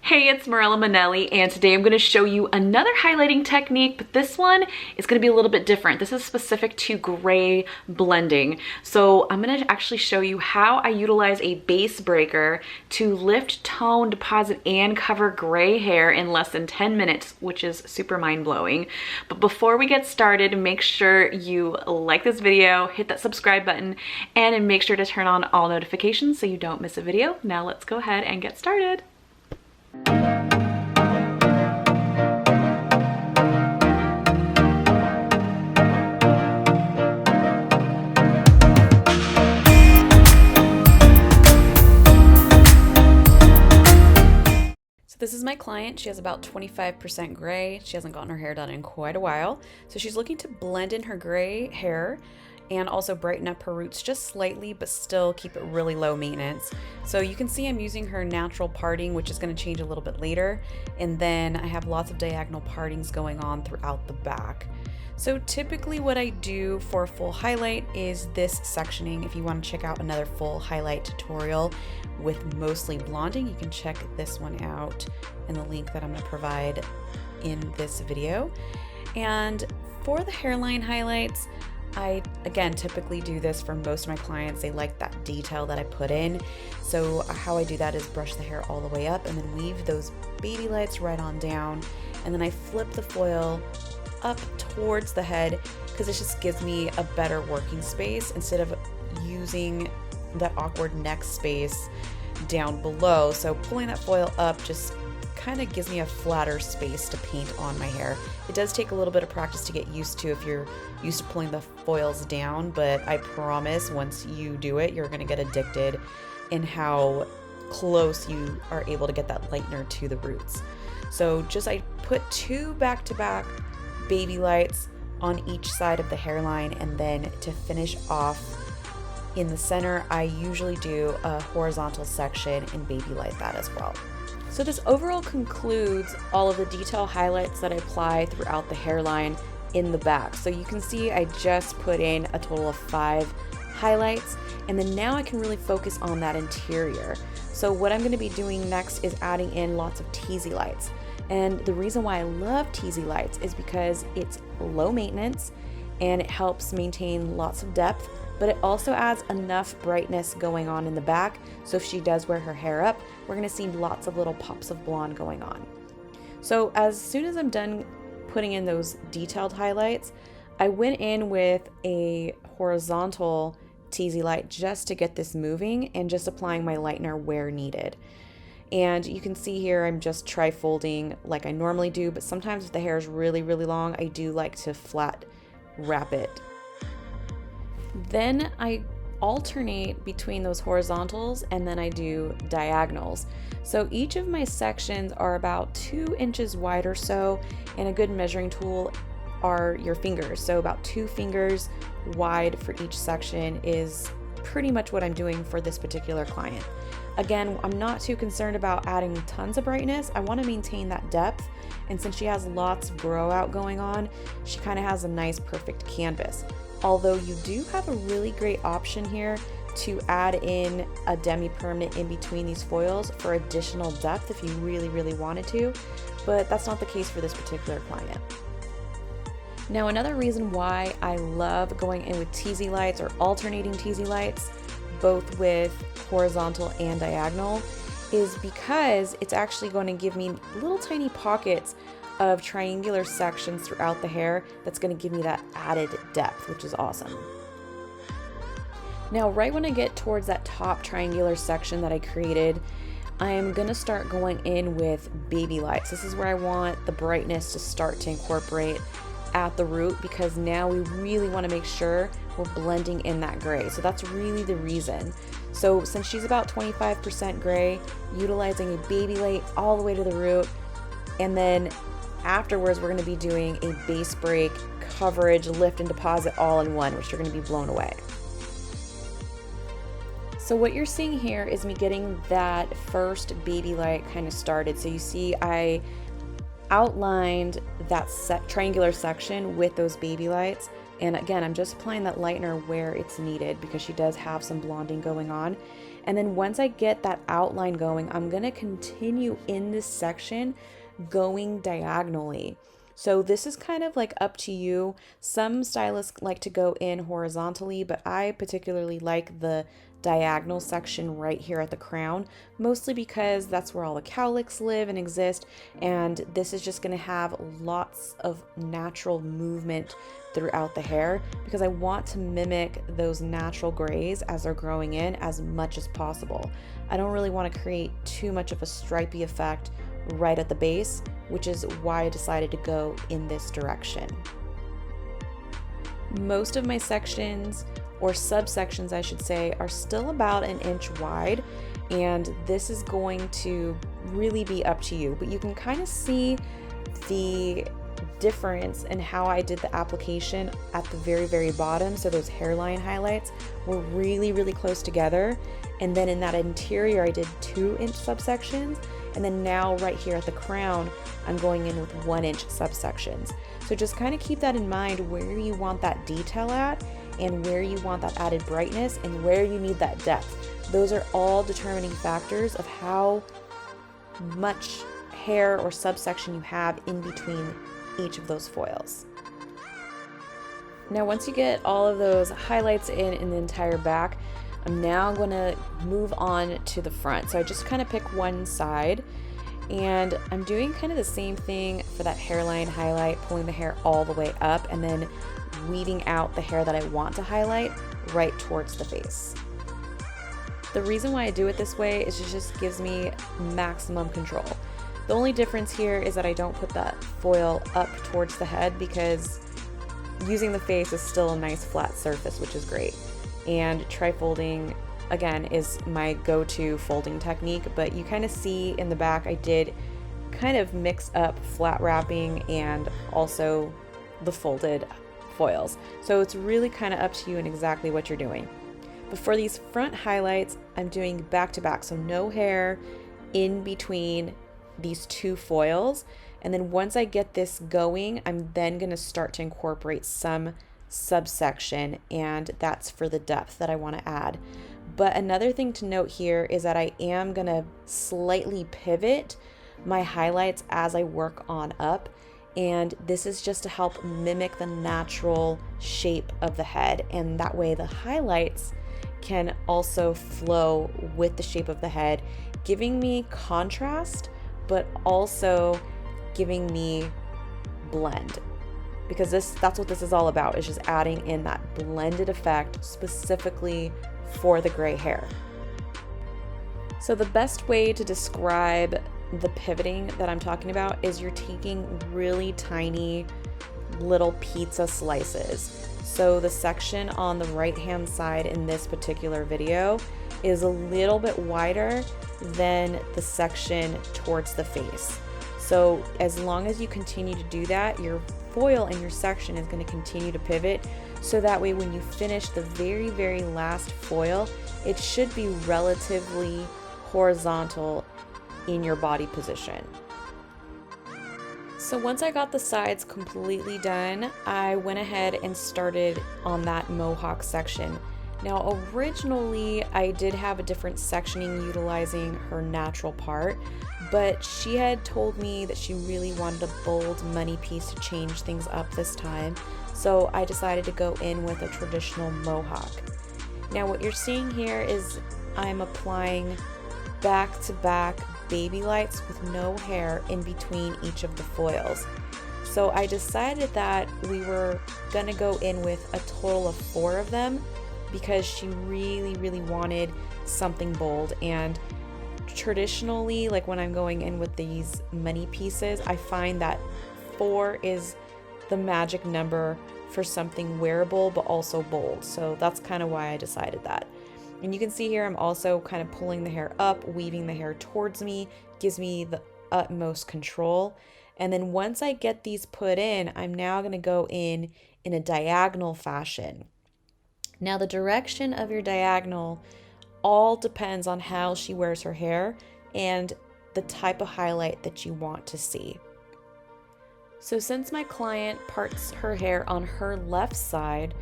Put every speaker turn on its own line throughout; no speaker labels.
Hey, it's Marella Manelli, and today I'm going to show you another highlighting technique, but this one is going to be a little bit different. This is specific to gray blending. So I'm going to actually show you how I utilize a base breaker to lift, tone, deposit, and cover gray hair in less than 10 minutes, which is super mind-blowing. But before we get started, make sure you like this video, hit that subscribe button, and make sure to turn on all notifications so you don't miss a video. Now let's go ahead and get started. So this is my client. She has about 25% gray. She hasn't gotten her hair done in quite a while. So she's looking to blend in her gray hair and also brighten up her roots just slightly, but still keep it really low maintenance. So you can see I'm using her natural parting, which is going to change a little bit later. And then I have lots of diagonal partings going on throughout the back. So typically what I do for a full highlight is this sectioning. If you want to check out another full highlight tutorial with mostly blonding, you can check this one out in the link that I'm going to provide in this video. And for the hairline highlights, I, again, typically do this for most of my clients. They like that detail that I put in. So how I do that is brush the hair all the way up and then weave those baby lights right on down. And then I flip the foil up towards the head because it just gives me a better working space instead of using that awkward neck space down below. So pulling that foil up just kind of gives me a flatter space to paint on my hair. It does take a little bit of practice to get used to if you're used to pulling the foils down, but I promise once you do it, you're going to get addicted in how close you are able to get that lightener to the roots. So I put two back-to-back baby lights on each side of the hairline, and then to finish off in the center, I usually do a horizontal section and baby light that as well. So this overall concludes all of the detail highlights that I apply throughout the hairline in the back. So you can see I just put in a total of 5 highlights, and then now I can really focus on that interior. So what I'm going to be doing next is adding in lots of TEASYLIGHTS. And the reason why I love TEASYLIGHTS is because it's low maintenance and it helps maintain lots of depth, but it also adds enough brightness going on in the back. So if she does wear her hair up, we're going to see lots of little pops of blonde going on. So as soon as I'm done putting in those detailed highlights, I went in with a horizontal TEASYLIGHT just to get this moving and just applying my lightener where needed. And you can see here I'm just tri-folding like I normally do, but sometimes if the hair is really, really long, I do like to flat wrap it. Then I alternate between those horizontals and then I do diagonals. So each of my sections are about 2 inches wide or so, and a good measuring tool are your fingers. So about 2 fingers wide for each section is pretty much what I'm doing for this particular client. Again, I'm not too concerned about adding tons of brightness. I want to maintain that depth, and since she has lots of grow out going on, she kind of has a nice perfect canvas. Although you do have a really great option here to add in a demi permanent in between these foils for additional depth if you really, really wanted to, but that's not the case for this particular client. Now, another reason why I love going in with TEASYLIGHTS or alternating TEASYLIGHTS, both with horizontal and diagonal, is because it's actually going to give me little tiny pockets of triangular sections throughout the hair that's going to give me that added depth, which is awesome. Now, right when I get towards that top triangular section that I created, I'm going to start going in with baby lights. This is where I want the brightness to start to incorporate at the root, because now we really want to make sure we're blending in that gray. So that's really the reason. So since she's about 25% gray, utilizing a baby light all the way to the root, and then afterwards we're going to be doing a base break, coverage, lift, and deposit all in one, which are going to be blown away. So what you're seeing here is me getting that first baby light kind of started. So you see I outlined that triangular section with those baby lights, and again I'm just applying that lightener where it's needed because she does have some blonding going on. And then once I get that outline going, I'm gonna continue in this section going diagonally. So this is kind of like up to you. Some stylists like to go in horizontally, but I particularly like the diagonal section right here at the crown, mostly because that's where all the cowlicks live and exist, and this is just going to have lots of natural movement throughout the hair because I want to mimic those natural grays as they're growing in as much as possible. I don't really want to create too much of a stripy effect right at the base, which is why I decided to go in this direction. Most of my sections, or subsections I should say, are still about an inch wide, and this is going to really be up to you, but you can kind of see the difference in how I did the application at the very bottom. So those hairline highlights were really close together, and then in that interior I did 2-inch subsections, and then now right here at the crown I'm going in with 1-inch subsections. So just kind of keep that in mind where you want that detail at, and where you want that added brightness, and where you need that depth. Those are all determining factors of how much hair or subsection you have in between each of those foils. Now once you get all of those highlights in the entire back, I'm now going to move on to the front. So I just kind of pick one side, and I'm doing kind of the same thing for that hairline highlight, pulling the hair all the way up and then weeding out the hair that I want to highlight right towards the face. The reason why I do it this way is it just gives me maximum control. The only difference here is that I don't put that foil up towards the head, because using the face is still a nice flat surface, which is great. And trifolding, again, is my go-to folding technique, but you kind of see in the back I did kind of mix up flat wrapping and also the folded foils. So it's really kind of up to you and exactly what you're doing. But for these front highlights, I'm doing back to back, so no hair in between these two foils. And then once I get this going, I'm then going to start to incorporate some subsection, and that's for the depth that I want to add. But another thing to note here is that I am going to slightly pivot my highlights as I work on up, and this is just to help mimic the natural shape of the head, and that way the highlights can also flow with the shape of the head, giving me contrast but also giving me blend, because that's what this is all about, is just adding in that blended effect specifically for the gray hair. So the best way to describe the pivoting that I'm talking about is you're taking really tiny little pizza slices. So the section on the right hand side in this particular video is a little bit wider than the section towards the face. So as long as you continue to do that, your foil and your section is going to continue to pivot, so that way when you finish the very last foil, it should be relatively horizontal in your body position. So once I got the sides completely done, I went ahead and started on that mohawk section. Now originally I did have a different sectioning utilizing her natural part, but she had told me that she really wanted a bold money piece to change things up this time, so I decided to go in with a traditional mohawk. Now what you're seeing here is I'm applying back to back baby lights with no hair in between each of the foils. So I decided that we were gonna go in with a total of 4 of them, because she really wanted something bold. And traditionally, like when I'm going in with these money pieces, I find that 4 is the magic number for something wearable but also bold. So that's kind of why I decided that. And you can see here I'm also kind of pulling the hair up, weaving the hair towards me, gives me the utmost control. And then once I get these put in, I'm now going to go in a diagonal fashion. Now the direction of your diagonal all depends on how she wears her hair and the type of highlight that you want to see. So since my client parts her hair on her left side,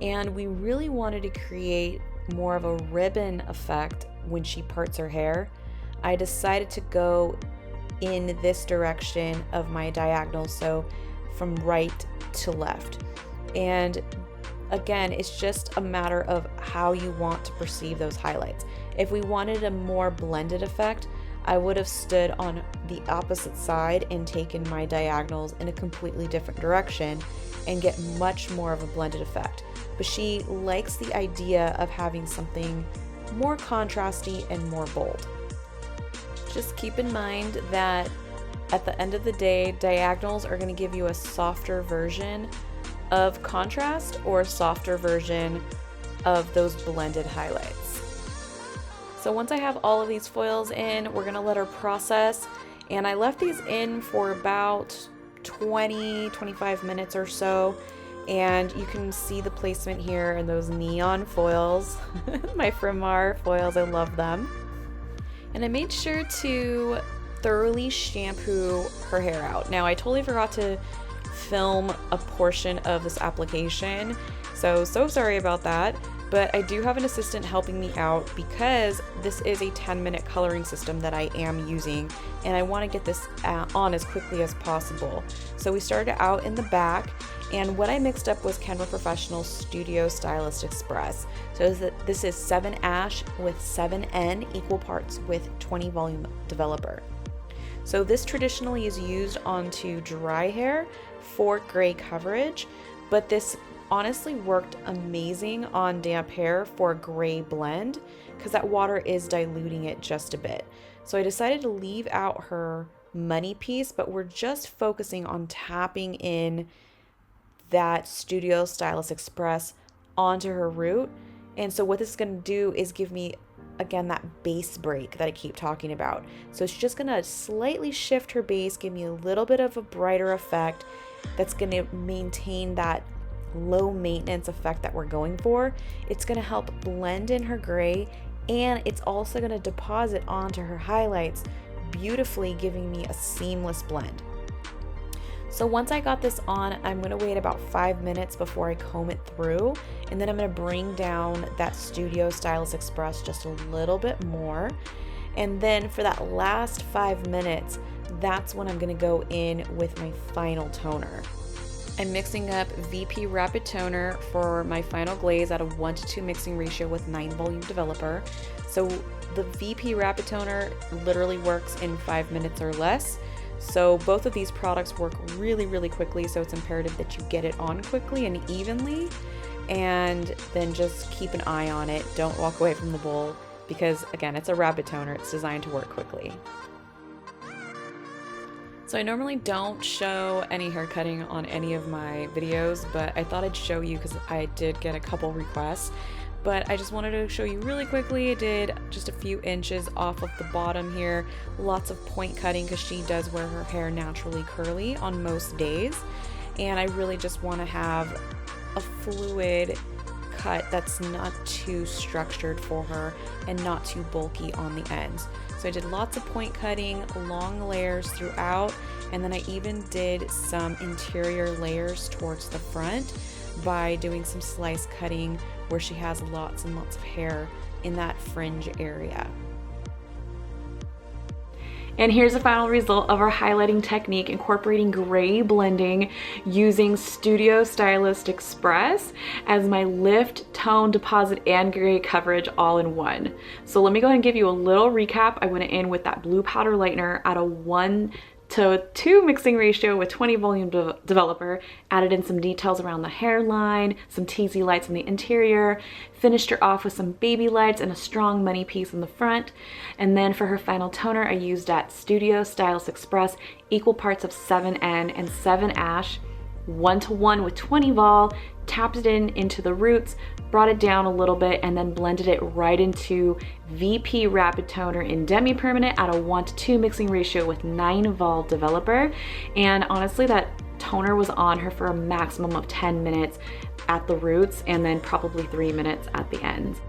and we really wanted to create more of a ribbon effect when she parts her hair, I decided to go in this direction of my diagonal, so from right to left. And again, it's just a matter of how you want to perceive those highlights. If we wanted a more blended effect, I would have stood on the opposite side and taken my diagonals in a completely different direction and get much more of a blended effect. But she likes the idea of having something more contrasty and more bold. Just keep in mind that at the end of the day, diagonals are going to give you a softer version of contrast or a softer version of those blended highlights. So once I have all of these foils in, we're gonna let her process, and I left these in for about 20-25 minutes or so, and you can see the placement here and those neon foils. My Frimar foils, I love them. And I made sure to thoroughly shampoo her hair out. Now, I totally forgot to film a portion of this application, so sorry about that. But I do have an assistant helping me out because this is a 10-minute coloring system that I am using, and I want to get this on as quickly as possible. So we started out in the back, and what I mixed up was Kenra Professional Studio Stylist Express. So this is 7 Ash with 7N equal parts with 20 volume developer. So this traditionally is used onto dry hair for gray coverage, but this honestly worked amazing on damp hair for a gray blend because that water is diluting it just a bit. So I decided to leave out her money piece, but we're just focusing on tapping in that Studio Stylist Express onto her root. And so what this is going to do is give me, again, that base break that I keep talking about. So it's just going to slightly shift her base, give me a little bit of a brighter effect that's going to maintain that low maintenance effect that we're going for. It's going to help blend in her gray, and it's also going to deposit onto her highlights beautifully, giving me a seamless blend. So once I got this on, I'm going to wait about 5 minutes before I comb it through, and then I'm going to bring down that Studio Stylist Express just a little bit more. And then for that last 5 minutes, that's when I'm going to go in with my final toner. I'm mixing up VP Rapid Toner for my final glaze at a 1:2 mixing ratio with 9 volume developer. So the VP Rapid Toner literally works in 5 minutes or less. So both of these products work really, really quickly, so it's imperative that you get it on quickly and evenly, and then just keep an eye on it. Don't walk away from the bowl because, again, it's a rapid toner. It's designed to work quickly. So I normally don't show any hair cutting on any of my videos, but I thought I'd show you because I did get a couple requests. But I just wanted to show you really quickly. I did just a few inches off of the bottom here. Lots of point cutting because she does wear her hair naturally curly on most days. And I really just want to have a fluid cut that's not too structured for her and not too bulky on the ends. So I did lots of point cutting, long layers throughout, and then I even did some interior layers towards the front by doing some slice cutting where she has lots and lots of hair in that fringe area. And here's the final result of our highlighting technique, incorporating gray blending using Studio Stylist Express as my lift, tone, deposit, and gray coverage all in one. So let me go ahead and give you a little recap. I went in with that blue powder lightener at a 1:2 mixing ratio with 20 volume developer, added in some details around the hairline, some TEASYLIGHTS in the interior, finished her off with some BABYLIGHTS and a strong money piece in the front. And then for her final toner, I used that Studio Stylist Express, equal parts of 7N and 7 Ash, 1:1 with 20 vol, tapped it into the roots, brought it down a little bit, and then blended it right into VP Rapid Toner in Demi Permanent at a 1:2 mixing ratio with 9 vol developer. And honestly, that toner was on her for a maximum of 10 minutes at the roots and then probably 3 minutes at the ends.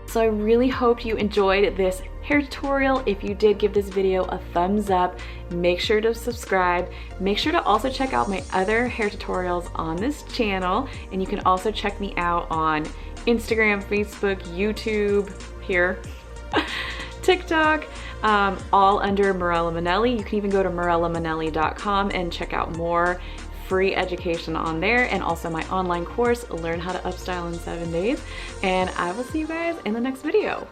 So I really hope you enjoyed this hair tutorial. If you did, give this video a thumbs up. Make sure to subscribe. Make sure to also check out my other hair tutorials on this channel. And you can also check me out on Instagram, Facebook, YouTube, here, TikTok, all under Mirella Manelli. You can even go to morellamanelli.com and check out more free education on there, and also my online course, Learn How to Upstyle in 7 Days. And I will see you guys in the next video.